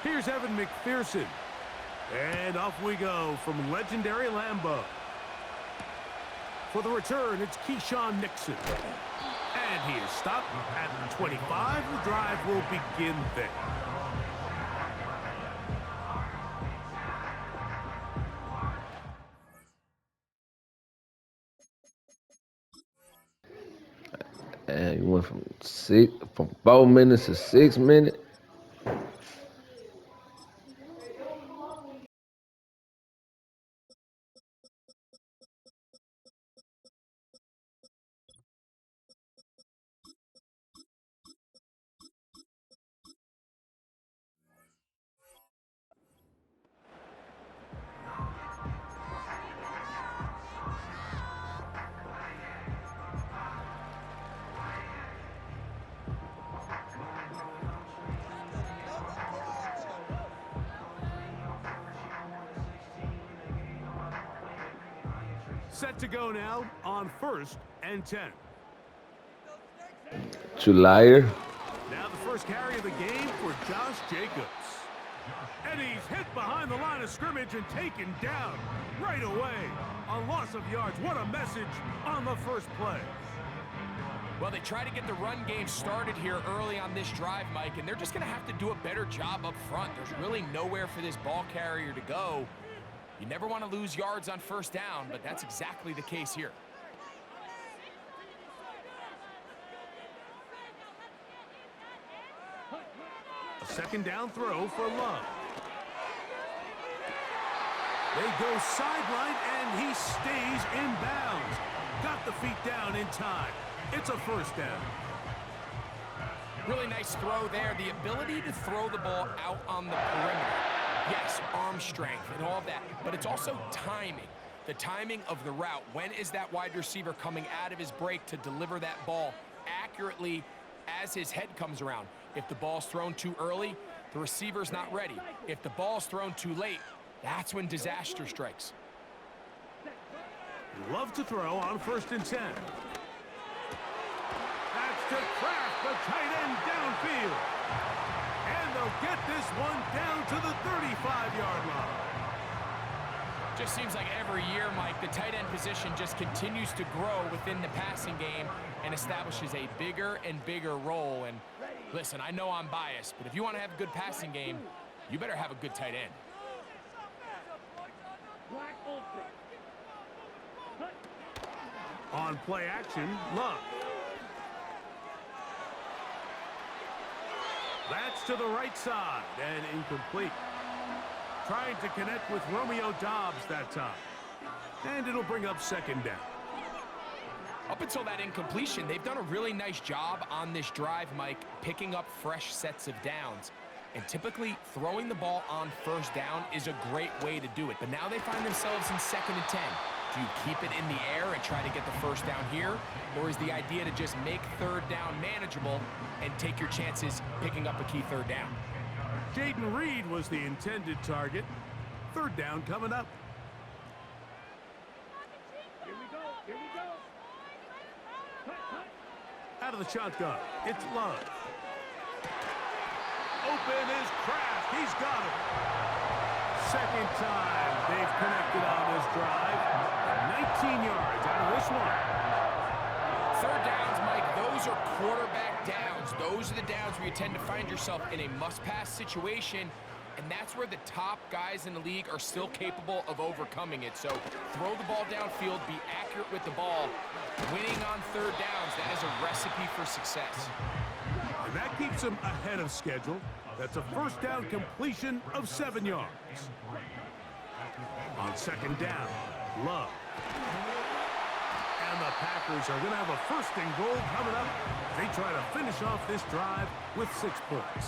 Here's Evan McPherson. And off we go from legendary Lambeau. For the return, it's Keyshawn Nixon. And he is stopped at the 25. The drive will begin there. And you went from 4 minutes to 6 minutes. Set to go now on 1st and 10. You liar. Now the first carry of the game for Josh Jacobs. And he's hit behind the line of scrimmage and taken down right away. A loss of yards. What a message on the first play. Well, they try to get the run game started here early on this drive, Mike, and they're just going to have to do a better job up front. There's really nowhere for this ball carrier to go. You never want to lose yards on first down, but that's exactly the case here. A second down throw for Love. They go sideline, and he stays in bounds. Got the feet down in time. It's a first down. Really nice throw there. The ability to throw the ball out on the perimeter. Yes, arm strength and all of that, but it's also timing. The timing of the route. When is that wide receiver coming out of his break to deliver that ball accurately as his head comes around? If the ball's thrown too early, the receiver's not ready. If the ball's thrown too late, that's when disaster strikes. Love to throw on 1st and 10. That's to Kraft, the tight end downfield. And they'll get this one down to the 35-yard line. Just seems like every year, Mike, the tight end position just continues to grow within the passing game and establishes a bigger and bigger role. And listen, I know I'm biased, but if you want to have a good passing game, you better have a good tight end. On play action, Love. That's to the right side and incomplete. Trying to connect with Romeo Doubs that time. And it'll bring up second down. Up until that incompletion, they've done a really nice job on this drive, Mike, picking up fresh sets of downs. And typically, throwing the ball on first down is a great way to do it. But now they find themselves in 2nd and 10. Do you keep it in the air and try to get the first down here? Or is the idea to just make 3rd down manageable and take your chances picking up a key 3rd down? Jaden Reed was the intended target. 3rd down coming up. Here we go. Out of the shotgun, it's Love. Open is Kraft. He's got it. Second time they've connected on this drive. 19 yards out of this one. 3rd downs, Mike, those are quarterback downs. Those are the downs where you tend to find yourself in a must-pass situation, and that's where the top guys in the league are still capable of overcoming it. So throw the ball downfield, be accurate with the ball. Winning on 3rd downs, that is a recipe for success. And that keeps them ahead of schedule. That's a first down completion of 7 yards. On 2nd down, Love. And the Packers are going to have a 1st and goal coming up. They try to finish off this drive with 6 points.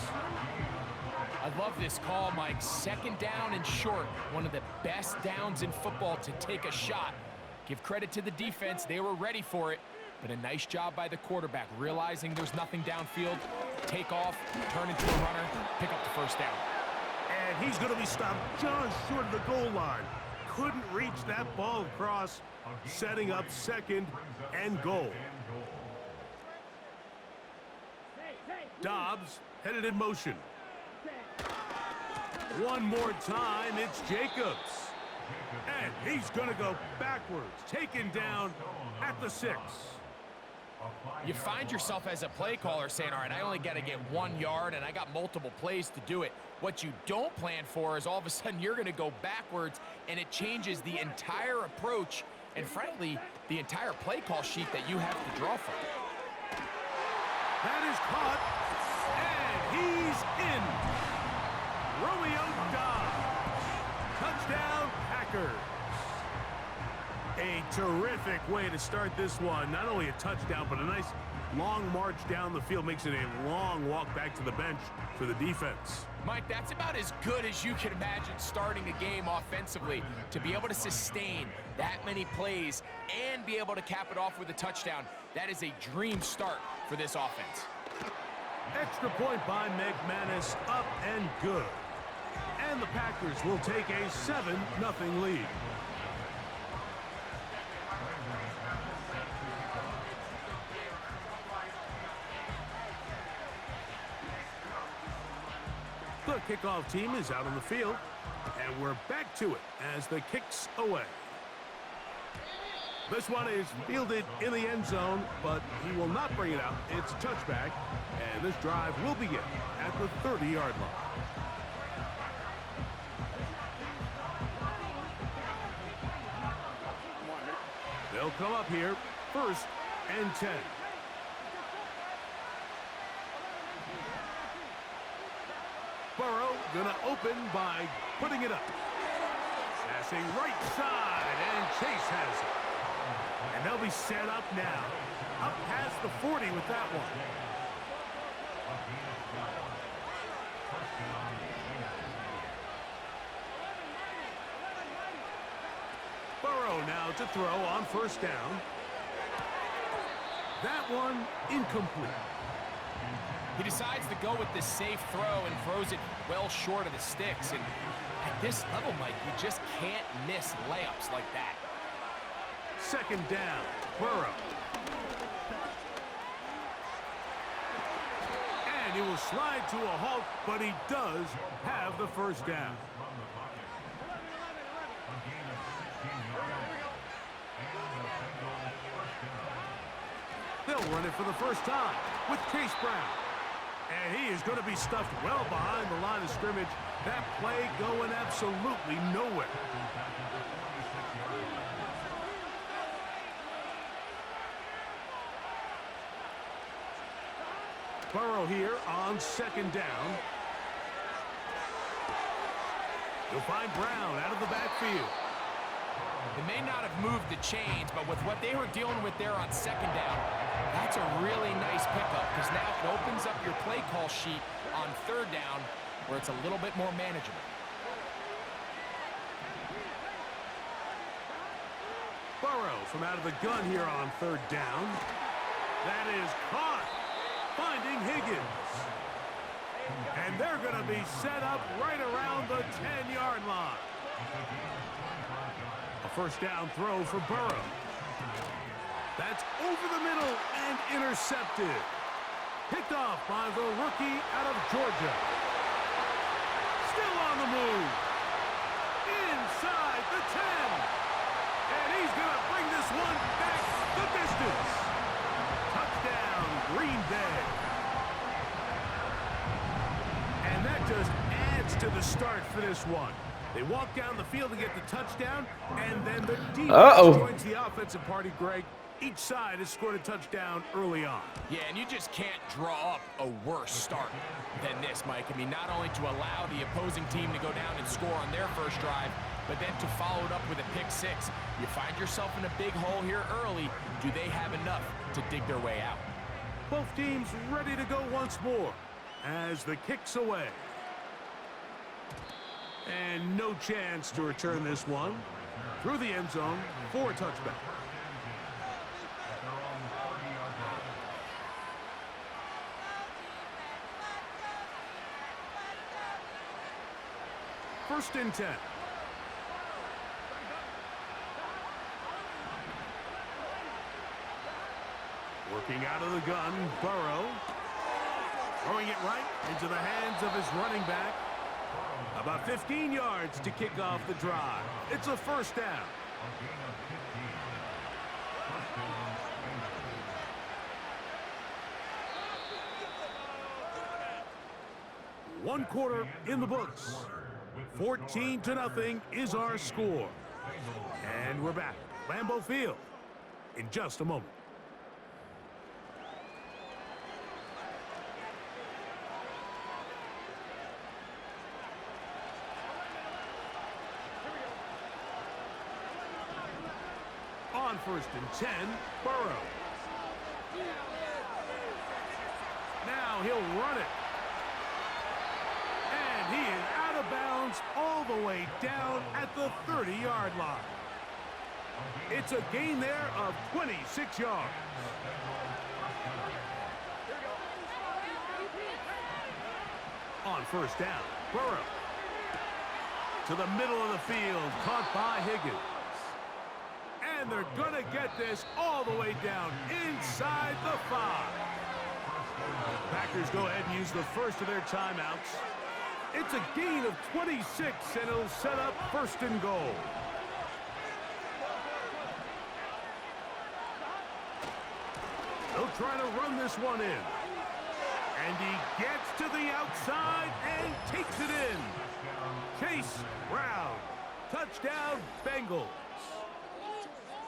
I love this call, Mike. 2nd down and short. One of the best downs in football to take a shot. Give credit to the defense. They were ready for it. But a nice job by the quarterback, realizing there's nothing downfield. Take off, turn into a runner, pick up the 1st down. And he's going to be stopped just short of the goal line. Couldn't reach that ball across, setting up 2nd and goal. Doubs headed in motion. One more time, it's Jacobs. And he's going to go backwards, taken down at the 6. You find yourself as a play caller saying, all right, I only got to get 1 yard and I got multiple plays to do it. What you don't plan for is all of a sudden you're going to go backwards and it changes the entire approach and, frankly, the entire play call sheet that you have to draw from. That is caught, and he's in. Romeo Dobbs. Touchdown, Packers. A terrific way to start this one. Not only a touchdown, but a nice long march down the field. Makes it a long walk back to the bench for the defense. Mike, that's about as good as you can imagine starting a game offensively. To be able to sustain that many plays and be able to cap it off with a touchdown, that is a dream start for this offense. Extra point by McManus, up and good. And the Packers will take a 7-0 lead. The kickoff team is out on the field, and we're back to it as the kick's away. This one is fielded in the end zone, but he will not bring it out. It's a touchback, and this drive will begin at the 30-yard line. They'll come up here, 1st and 10. Burrow gonna open by putting it up. Passing right side, and Chase has it. And they'll be set up now. Up past the 40 with that one. Burrow now to throw on 1st down. That one incomplete. He decides to go with this safe throw and throws it well short of the sticks. And at this level, Mike, you just can't miss layups like that. 2nd down, Burrow. And he will slide to a halt, but he does have the 1st down. They'll run it for the first time with Chase Brown. And he is going to be stuffed well behind the line of scrimmage. That play going absolutely nowhere. Burrow here on 2nd down. You'll find Brown out of the backfield. They may not have moved the chains, but with what they were dealing with there on 2nd down, that's a really nice pickup because now it opens up your play call sheet on 3rd down where it's a little bit more manageable. Burrow from out of the gun here on 3rd down. That is caught, finding Higgins. And they're going to be set up right around the 10-yard line. A 1st down throw for Burrow. That's over the middle and intercepted. Picked off by the rookie out of Georgia. Still on the move. Inside the 10. And he's going to bring this one back the distance. Touchdown, Green Bay. And that just adds to the start for this one. They walk down the field to get the touchdown, and then the defense joins the offensive party, Greg. Each side has scored a touchdown early on. Yeah, and you just can't draw up a worse start than this, Mike. I mean, not only to allow the opposing team to go down and score on their first drive, but then to follow it up with a pick 6. You find yourself in a big hole here early. Do they have enough to dig their way out? Both teams ready to go once more as the kick's away. And no chance to return this one through the end zone for a touchback. First and 10. Working out of the gun, Burrow. Throwing it right into the hands of his running back. About 15 yards to kick off the drive. It's a first down. One quarter in the books. 14-0 is our score. And we're back. Lambeau Field in just a moment. On 1st and 10, Burrow. Now he'll run it. And he is out of bounds all the way down at the 30-yard line. It's a gain there of 26 yards. On 1st down, Burrow. To the middle of the field, caught by Higgins. And they're going to get this all the way down inside the 5. Packers go ahead and use the first of their timeouts. It's a gain of 26, and it'll set up 1st and goal. They'll try to run this one in. And he gets to the outside and takes it in. Chase Brown. Touchdown, Bengals.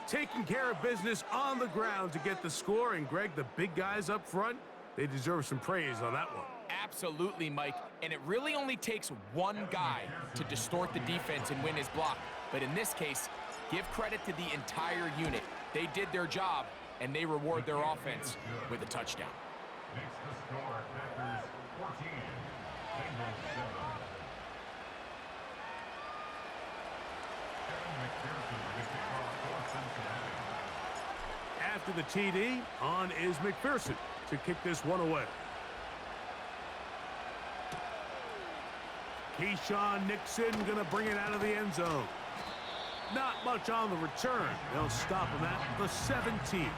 Taking care of business on the ground to get the score. And, Greg, the big guys up front, they deserve some praise on that one. Absolutely, Mike. And it really only takes one guy to distort the defense and win his block. But in this case, give credit to the entire unit. They did their job, and they reward their offense with a touchdown. Makes the score Packers 14, Bengals 7. Kevin McPherson with the kickoff for Cincinnati. After the TD, on is McPherson to kick this one away. Keyshawn Nixon going to bring it out of the end zone. Not much on the return. They'll stop him at the 17.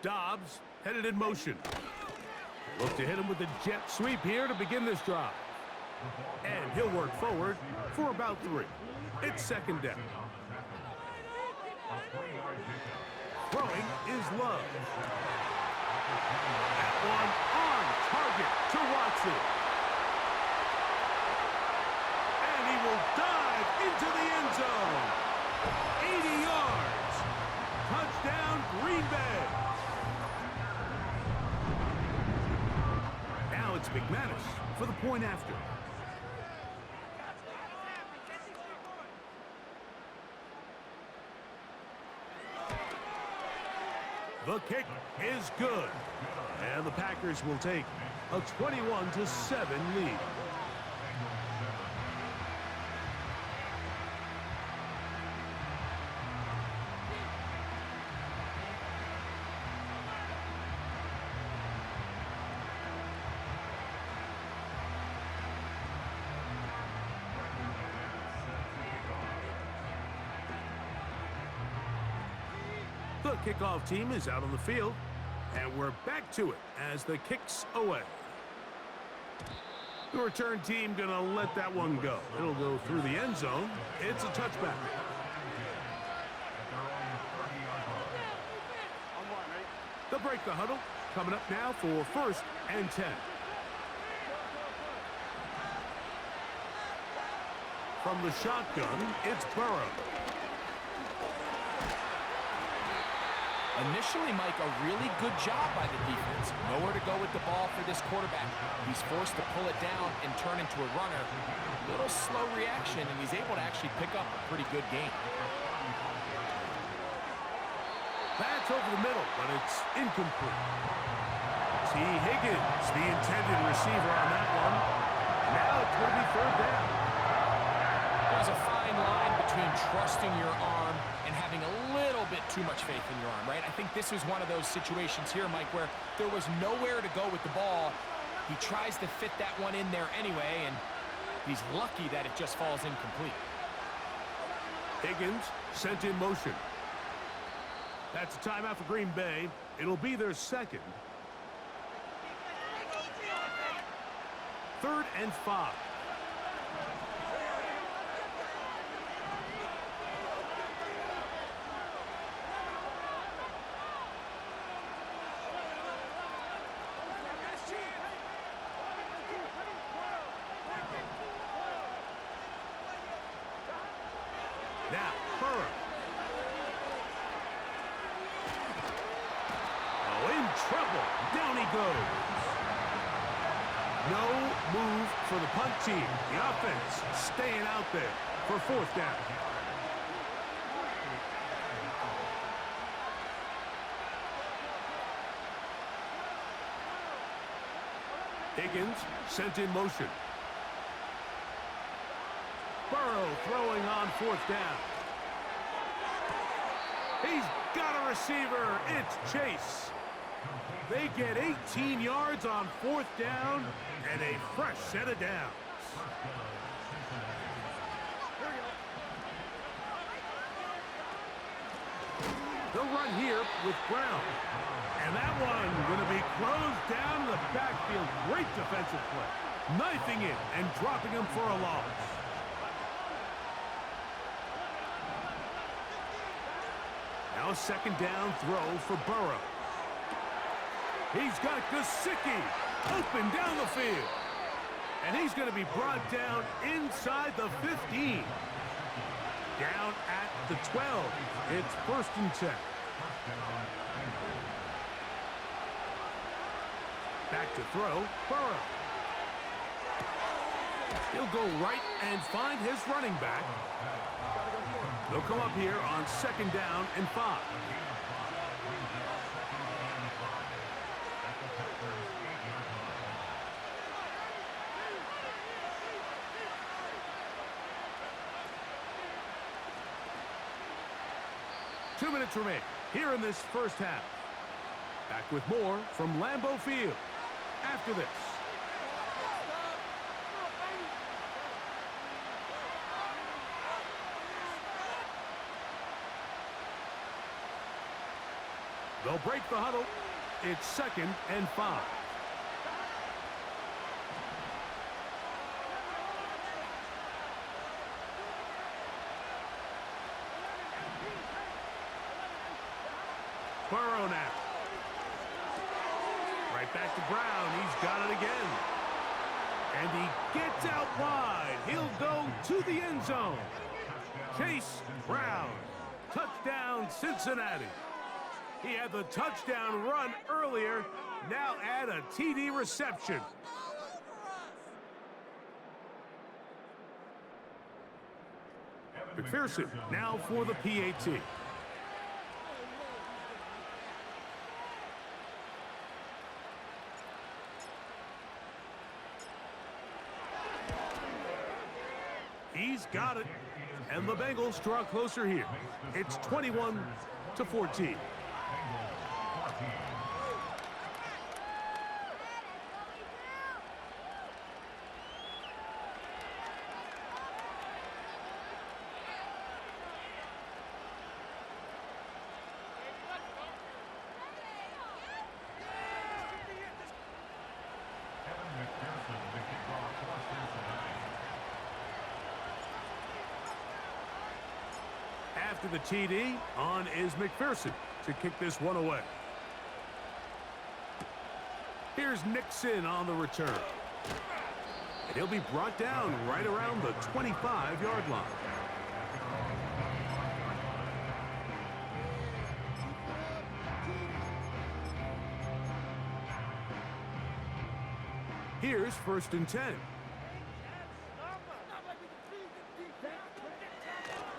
Dobbs headed in motion. Look to hit him with the jet sweep here to begin this drive. And he'll work forward for about 3. It's 2nd down. Throwing is Love. That one on target to Watson. And he will dive into the end zone. 80 yards. Touchdown, Green Bay. Now it's McManus for the point after. The kick is good. And the Packers will take a 21-7 lead. The kickoff team is out on the field, and we're back to it as the kick's away. The return team gonna let that one go. It'll go through the end zone. It's a touchback. They'll break the huddle. Coming up now for 1st and 10. From the shotgun, it's Burrow. Initially, Mike, a really good job by the defense. Nowhere to go with the ball for this quarterback. He's forced to pull it down and turn into a runner. Little slow reaction, and he's able to actually pick up a pretty good game. That's over the middle, but it's incomplete. T. Higgins, the intended receiver on that one. Now it's going to be 3rd down. There's a fine line between trusting your arm and having a little bit too much faith in your arm, right? I think this is one of those situations here, Mike, where there was nowhere to go with the ball. He tries to fit that one in there anyway, and he's lucky that it just falls incomplete. Higgins sent in motion. That's a timeout for Green Bay. It'll be their second. 3rd and 5. Now, Burrow. Oh, in trouble. Down he goes. No move for the punt team. The offense staying out there for 4th down. Higgins sent in motion. Burrow throwing on 4th down. He's got a receiver. It's Chase. They get 18 yards on 4th down and a fresh set of downs. They'll run here with Brown. And that one going to be closed down in the backfield. Great defensive play. Knifing it and dropping him for a loss. Now a 2nd down throw for Burrow. He's got Gesicki open down the field. And he's going to be brought down inside the 15. Down at the 12. It's 1st and 10. Back to throw, Burrow. He'll go right and find his running back. They'll come up here on 2nd down and 5. Two minutes remain here in this first half. Back with more from Lambeau Field after this. They'll break the huddle. It's 2nd and 5. Burrow now. Right back to Brown. He's got it again. And he gets out wide. He'll go to the end zone. Chase Brown. Touchdown, Cincinnati. He had the touchdown run earlier. Now add a TD reception. McPherson now for the PAT. He's got it. And the Bengals draw closer here. It's 21-14. After the TD, on is McPherson to kick this one away. Here's Nixon on the return. And he'll be brought down right around the 25-yard line. Here's 1st and 10.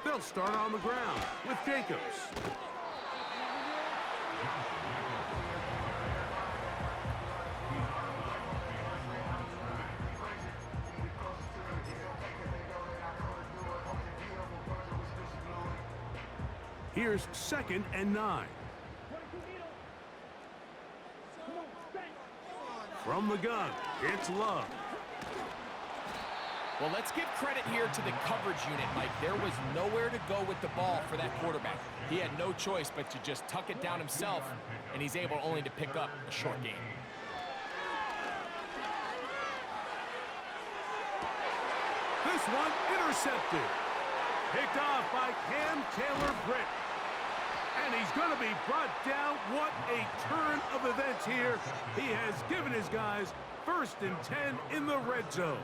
They'll start on the ground with Jacobs. Here's 2nd and 9. From the gun, it's Love. Well, let's give credit here to the coverage unit, Mike. There was nowhere to go with the ball for that quarterback. He had no choice but to just tuck it down himself, and he's able only to pick up a short gain. This one intercepted. Picked off by Cam Taylor-Britt. And he's going to be brought down. What a turn of events here. He has given his guys 1st and 10 in the red zone.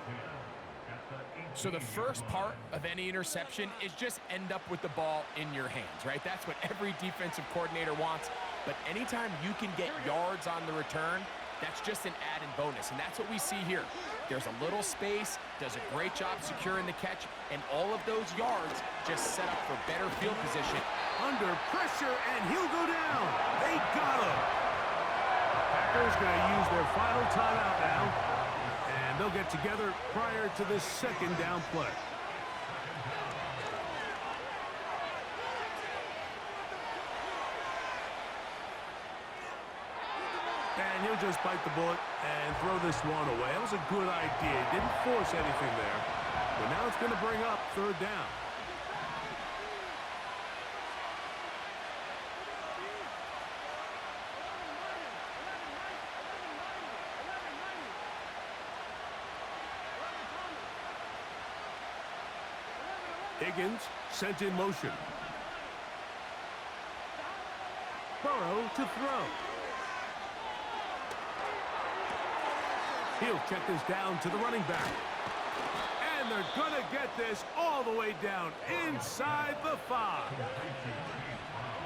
So the first part of any interception is just end up with the ball in your hands, right? That's what every defensive coordinator wants. But anytime you can get yards on the return, that's just an added bonus, and that's what we see here. There's a little space, does a great job securing the catch, and all of those yards just set up for better field position. Under pressure, and he'll go down. They got him. Packers going to use their final timeout now, and they'll get together prior to this 2nd down play. And he'll just bite the bullet and throw this one away. That was a good idea. He didn't force anything there. But now it's going to bring up 3rd down. Higgins sent in motion. Burrow to throw. He'll check this down to the running back. And they're going to get this all the way down inside the 5.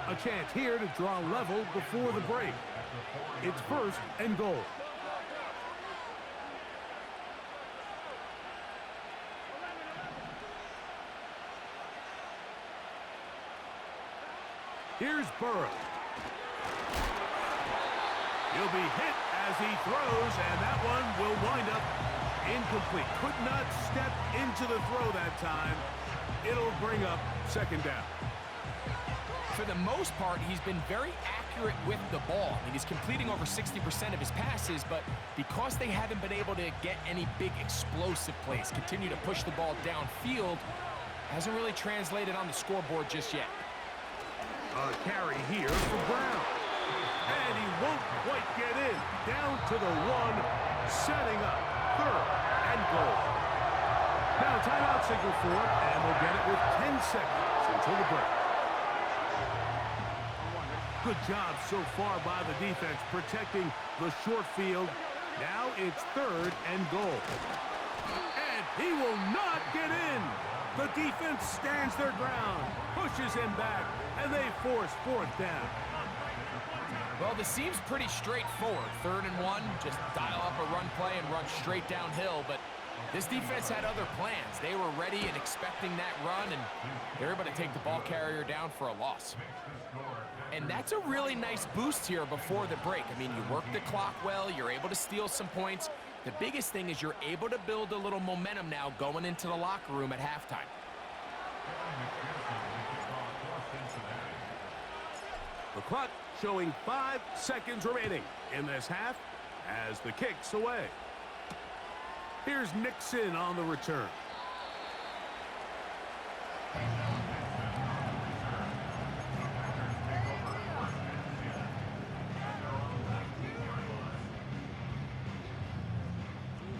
A chance here to draw level before the break. It's 1st and goal. Here's Burrow. He'll be hit as he throws, and that one will wind up incomplete. Could not step into the throw that time. It'll bring up 2nd down. For the most part, he's been very accurate with the ball. I mean, he's completing over 60% of his passes, but because they haven't been able to get any big explosive plays, continue to push the ball downfield, hasn't really translated on the scoreboard just yet. A carry here for Brown. And he won't quite get in. Down to the 1, setting up 3rd and goal. Now timeout signal for it, and we'll get it with 10 seconds until the break. Good job so far by the defense protecting the short field. Now it's 3rd and goal. And he will not get in. The defense stands their ground, pushes him back, and they force 4th down. Well, this seems pretty straightforward. 3rd and 1, just dial up a run play and run straight downhill, but this defense had other plans. They were ready and expecting that run, and they were able to take the ball carrier down for a loss. And that's a really nice boost here before the break. I mean, you work the clock well, you're able to steal some points. The biggest thing is you're able to build a little momentum now going into the locker room at halftime. The clock showing 5 seconds remaining in this half as the kick's away. Here's Nixon on the return.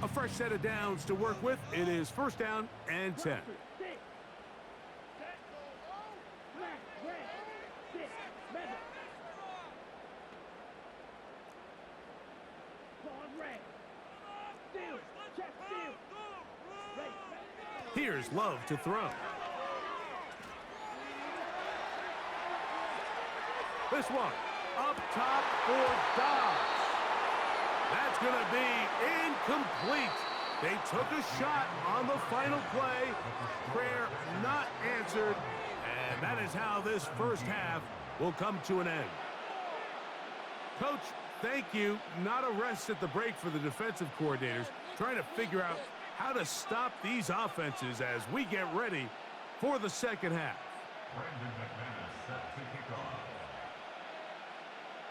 A fresh set of downs to work with. It is 1st down and 10. Here's Love to throw. This one up top for Dobbs. That's going to be incomplete. They took a shot on the final play. Prayer not answered. And that is how this first half will come to an end. Coach, thank you. Not a rest at the break for the defensive coordinators, trying to figure out how to stop these offenses as we get ready for the second half. Brandon McManus set to kick off.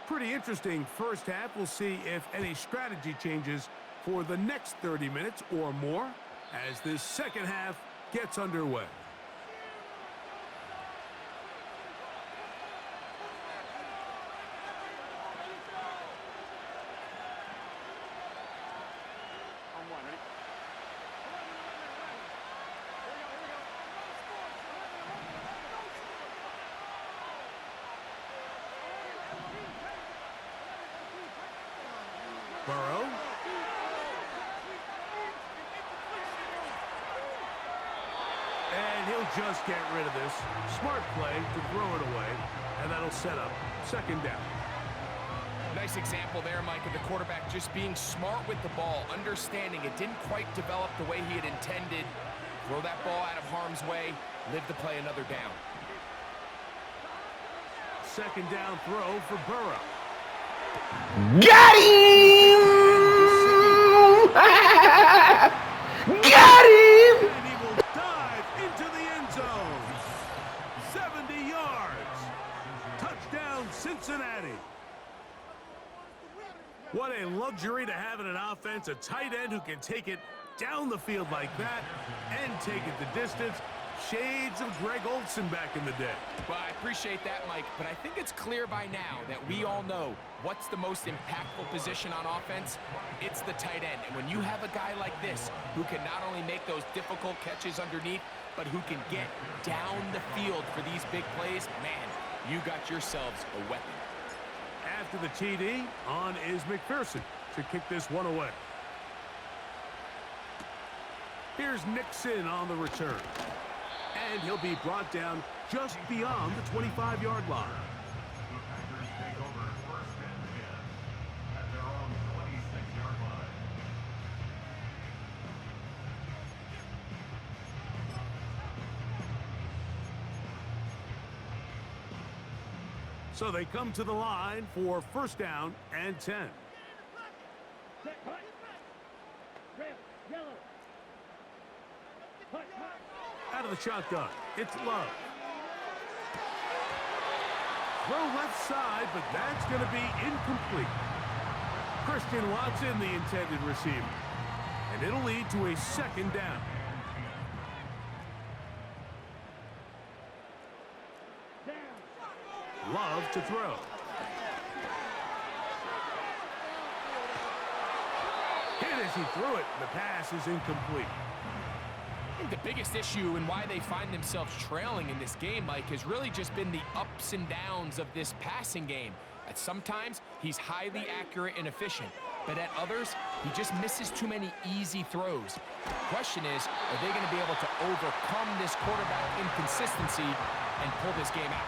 Pretty interesting first half. We'll see if any strategy changes for the next 30 minutes or more as this second half gets underway. Burrow. And he'll just get rid of this. Smart play to throw it away, and that'll set up second down. Nice example there, Mike, of the quarterback just being smart with the ball, understanding it didn't quite develop the way he had intended. Throw that ball out of harm's way, live to play another down. Second down throw for Burrow. Got him! Got him! And he will dive into the end zone. 70 yards. Touchdown, Cincinnati. What a luxury to have in an offense, a tight end who can take it down the field like that and take it the distance. Shades of Greg Olsen back in the day. Well, I appreciate that, Mike, but I think it's clear by now that we all know what's the most impactful position on offense. It's the tight end. And when you have a guy like this who can not only make those difficult catches underneath, but who can get down the field for these big plays, man, you got yourselves a weapon. After the TD, on is McPherson to kick this one away. Here's Nixon on the return. And he'll be brought down just beyond the 25-yard line. The Packers take over first and 10 at their own 26-yard line. So they come to the line for first down and 10. Out of the shotgun, it's Love. Throw left side, but that's going to be incomplete. Christian Watson, the intended receiver. And it'll lead to a second down. Love to throw. Hit as he threw it. The pass is incomplete. I think the biggest issue and why they find themselves trailing in this game, Mike, has really just been the ups and downs of this passing game. At sometimes, he's highly accurate and efficient, but at others, he just misses too many easy throws. The question is, are they going to be able to overcome this quarterback inconsistency and pull this game out?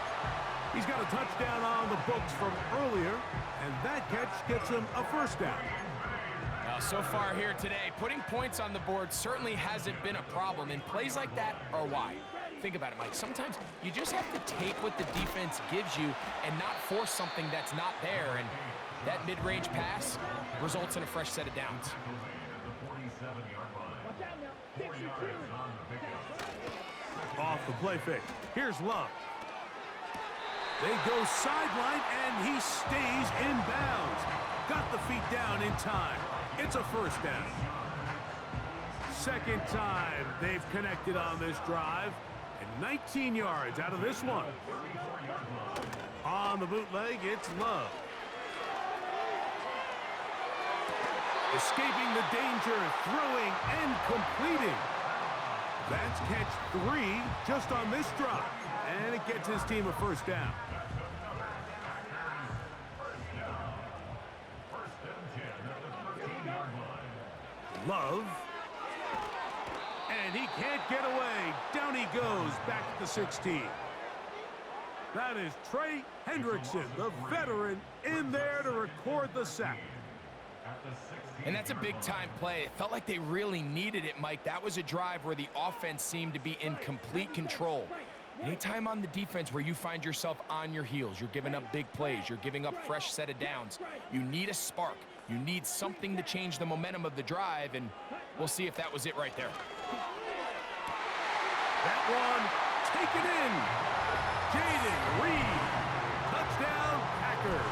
He's got a touchdown on the books from earlier, and that catch gets him a first down. So far here today, putting points on the board certainly hasn't been a problem, and plays like that are why. Think about it, Mike. Sometimes you just have to take what the defense gives you and not force something that's not there, and that mid-range pass results in a fresh set of downs. Off the play fake. Here's Love. They go sideline, and he stays in bounds. Got the feet down in time. It's a first down. Second time they've connected on this drive, and 19 yards out of this one. On the bootleg, it's Love. Escaping the danger, throwing and completing. That's catch 3 just on this drive, and it gets his team a first down. Love. And he can't get away. Down he goes, back to the 16. That is Trey Hendrickson, the veteran, in there to record the sack. And that's a big-time play. It felt like they really needed it, Mike. That was a drive where the offense seemed to be in complete control. Anytime on the defense where you find yourself on your heels, you're giving up big plays, you're giving up fresh set of downs, you need a spark. You need something to change the momentum of the drive, and we'll see if that was it right there. That one taken in. Jaden Reed. Touchdown, Packers.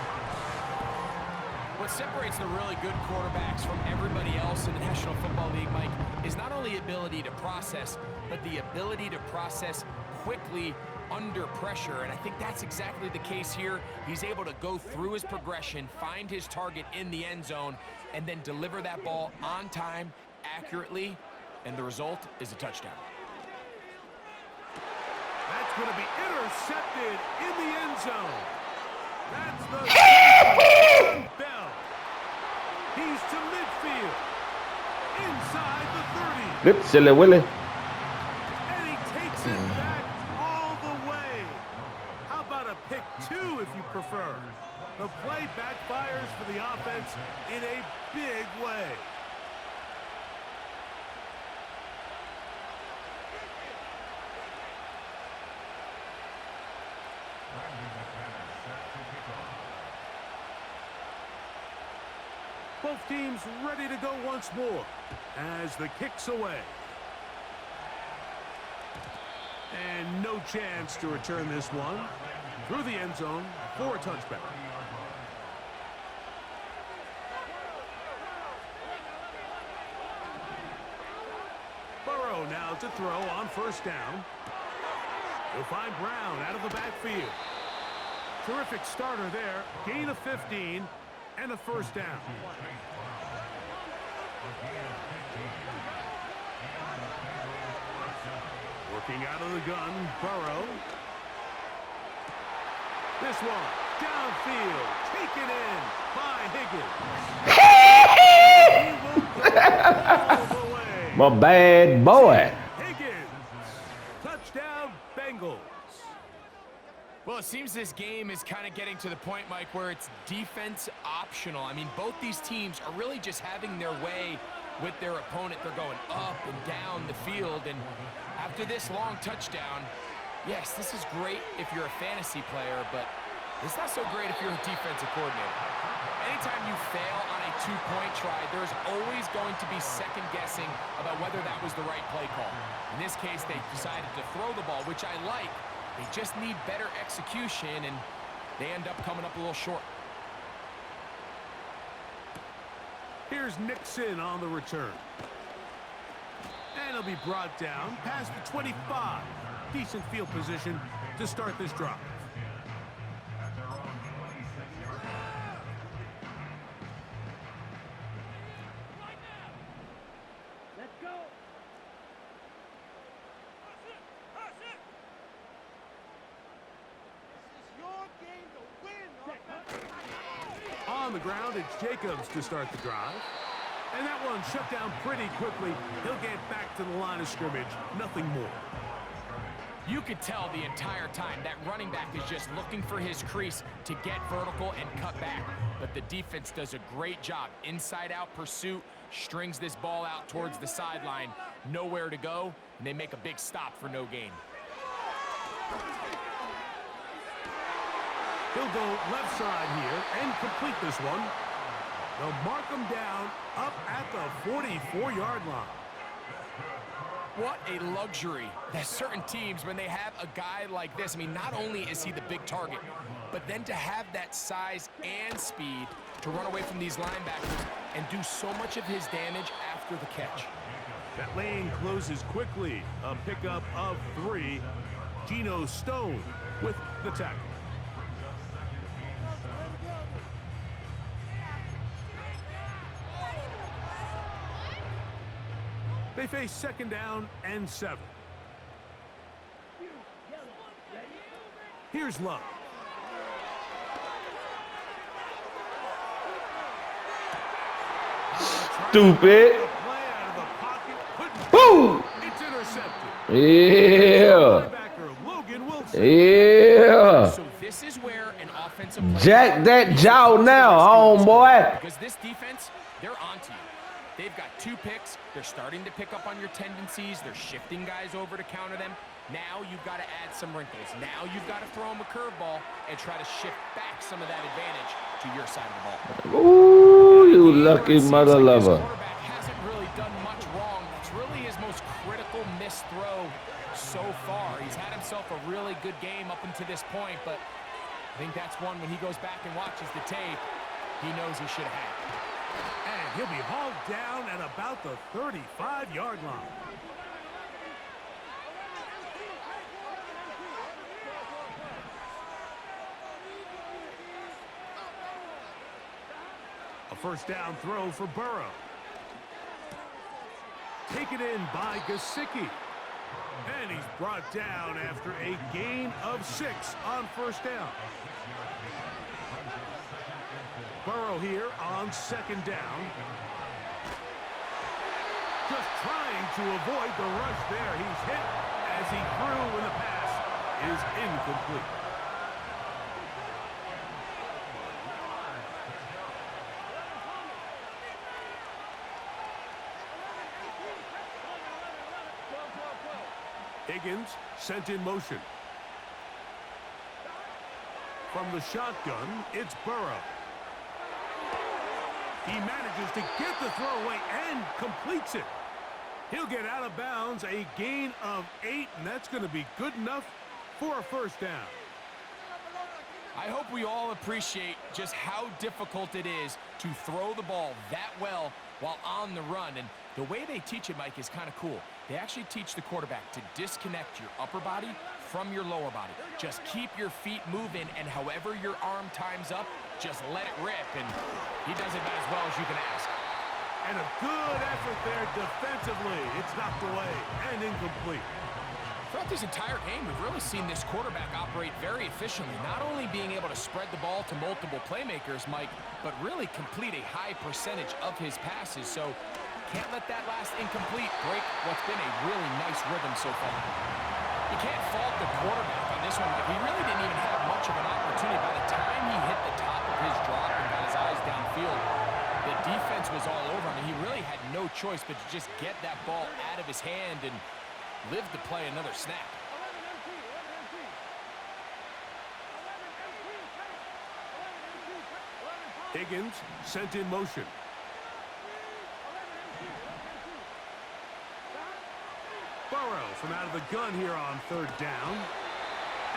What separates the really good quarterbacks from everybody else in the National Football League, Mike, is not only ability to process, but the ability to process quickly under pressure. And I think that's exactly the case here. He's able to go through his progression, find his target in the end zone, and then deliver that ball on time, accurately, and the result is a touchdown. That's going to be intercepted in the end zone. That's the Bell. He's to midfield. Inside the 30. Se le huele. And he takes it back all the way. How about a pick two if you prefer? The play backfires for the offense in a big way. Both teams ready to go once more as the kick's away. And no chance to return this one through the end zone for a touchback. Burrow now to throw on first down. He'll find Brown out of the backfield. Terrific starter there. Gain of 15 and a first down. Working out of the gun, Burrow. This one, downfield, taken in by Higgins. He will go all the way. My bad boy. Higgins, touchdown, Bengals. Well, it seems this game is kind of getting to the point, Mike, where it's defense optional. I mean, both these teams are really just having their way with their opponent. They're going up and down the field, and after this long touchdown, yes, this is great if you're a fantasy player, but it's not so great if you're a defensive coordinator. Anytime you fail on a two-point try, there's always going to be second-guessing about whether that was the right play call. In this case, they decided to throw the ball, which I like. They just need better execution, and they end up coming up a little short. Here's Nixon on the return. And he'll be brought down past the 25. Decent field position to start this drive. On the ground, it's Jacobs to start the drive. And that one shut down pretty quickly. He'll get back to the line of scrimmage. Nothing more. You could tell the entire time that running back is just looking for his crease to get vertical and cut back. But the defense does a great job. Inside-out pursuit, strings this ball out towards the sideline. Nowhere to go, and they make a big stop for no gain. He'll go left side here and complete this one. They'll mark him down up at the 44-yard line. What a luxury that certain teams, when they have a guy like this, I mean, not only is he the big target, but then to have that size and speed to run away from these linebackers and do so much of his damage after the catch. That lane closes quickly. A pickup of 3. Geno Stone with the tackle. They face second down and 7. Here's Love. Stupid. Woo! It's intercepted. Yeah. Linebacker Logan Wilson. Yeah. So this is where an offensive Jack that jaw now, homeboy. Because this defense, they're onto you. They've got 2 picks. They're starting to pick up on your tendencies. They're shifting guys over to counter them. Now you've got to add some wrinkles. Now you've got to throw them a curveball and try to shift back some of that advantage to your side of the ball. Ooh, you lucky mother lover. Quarterback hasn't really done much wrong. That's really his his most critical missed throw so far. He's had himself a really good game up until this point, but I think that's one when he goes back and watches the tape, he knows he should have had. And he'll be hauled down at about the 35-yard line. A first down throw for Burrow. Taken in by Gesicki. And he's brought down after a gain of 6 on first down. Burrow here on second down. Just trying to avoid the rush there. He's hit as he threw when the pass is incomplete. Higgins sent in motion. From the shotgun, it's Burrow. He manages to get the throw away and completes it. He'll get out of bounds, a gain of 8, and that's going to be good enough for a first down. I hope we all appreciate just how difficult it is to throw the ball that well while on the run. And the way they teach it, Mike, is kind of cool. They actually teach the quarterback to disconnect your upper body from your lower body. Just keep your feet moving, and however your arm times up, just let it rip. And he does it about as well as you can ask. And a good effort there defensively. It's knocked away and incomplete. Throughout this entire game, we've really seen this quarterback operate very efficiently, not only being able to spread the ball to multiple playmakers, Mike, but really complete a high percentage of his passes. So can't let that last incomplete break what's been a really nice rhythm so far. You can't fault the quarterback on this one, but he really didn't even have much of an opportunity. By the time he hit the top of his drop and got his eyes downfield, the defense was all over him. He really had no choice but to just get that ball out of his hand and live to play another snap. Higgins sent in motion. Burrow from out of the gun here on third down.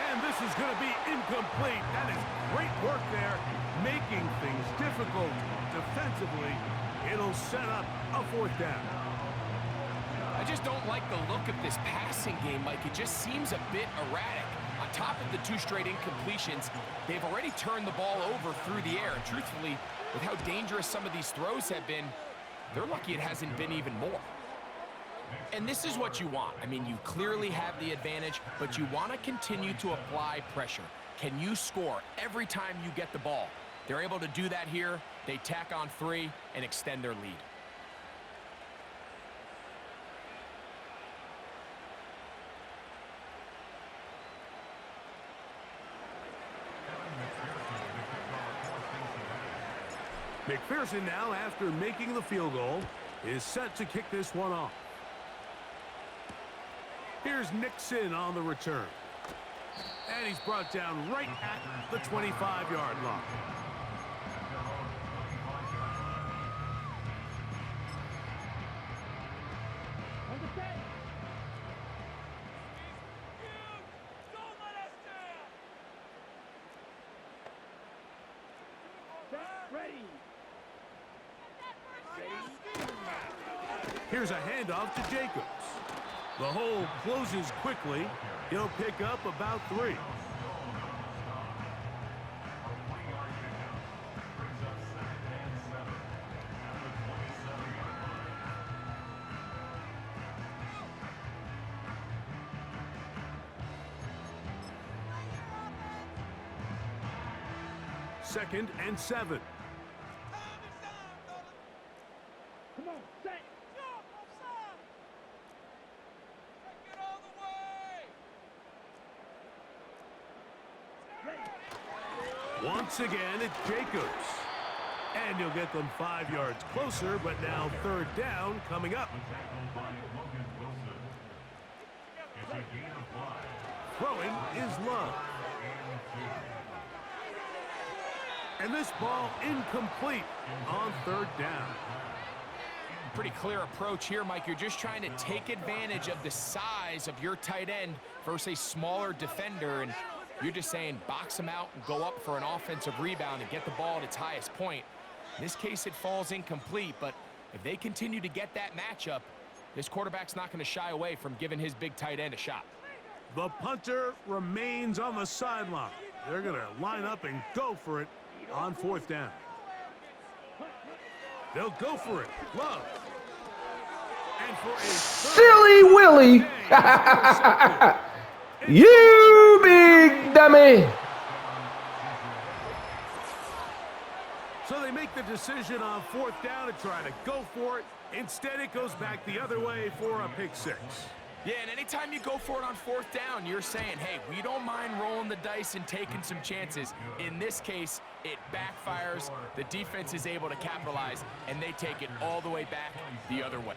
And this is going to be incomplete. That is great work there, making things difficult defensively. It'll set up a fourth down. I just don't like the look of this passing game, Mike. It just seems a bit erratic. On top of the 2 straight incompletions, they've already turned the ball over through the air. And truthfully, with how dangerous some of these throws have been, they're lucky it hasn't been even more. And this is what you want. I mean, you clearly have the advantage, but you want to continue to apply pressure. Can you score every time you get the ball? They're able to do that here. They tack on 3 and extend their lead. McPherson now, after making the field goal, is set to kick this one off. Here's Nixon on the return. And he's brought down right at the 25-yard line. Here's a handoff to Jacobs. The hole closes quickly. He'll pick up about 3. Second and 7. Once again, it's Jacobs. And he'll get them 5 yards closer, but now third down coming up. Throwing is Love. And this ball incomplete on third down. Pretty clear approach here, Mike. You're just trying to take advantage of the size of your tight end versus a smaller defender, and you're just saying box him out and go up for an offensive rebound and get the ball at its highest point. In this case, it falls incomplete, but if they continue to get that matchup, this quarterback's not going to shy away from giving his big tight end a shot. The punter remains on the sideline. They're going to line up and go for it on 4th down. They'll go for it. Love. And for a Silly Willie! You big dummy! So they make the decision on 4th down to try to go for it. Instead, it goes back the other way for a pick 6. Yeah, and anytime you go for it on 4th down, you're saying, hey, we don't mind rolling the dice and taking some chances. In this case, it backfires. The defense is able to capitalize, and they take it all the way back the other way.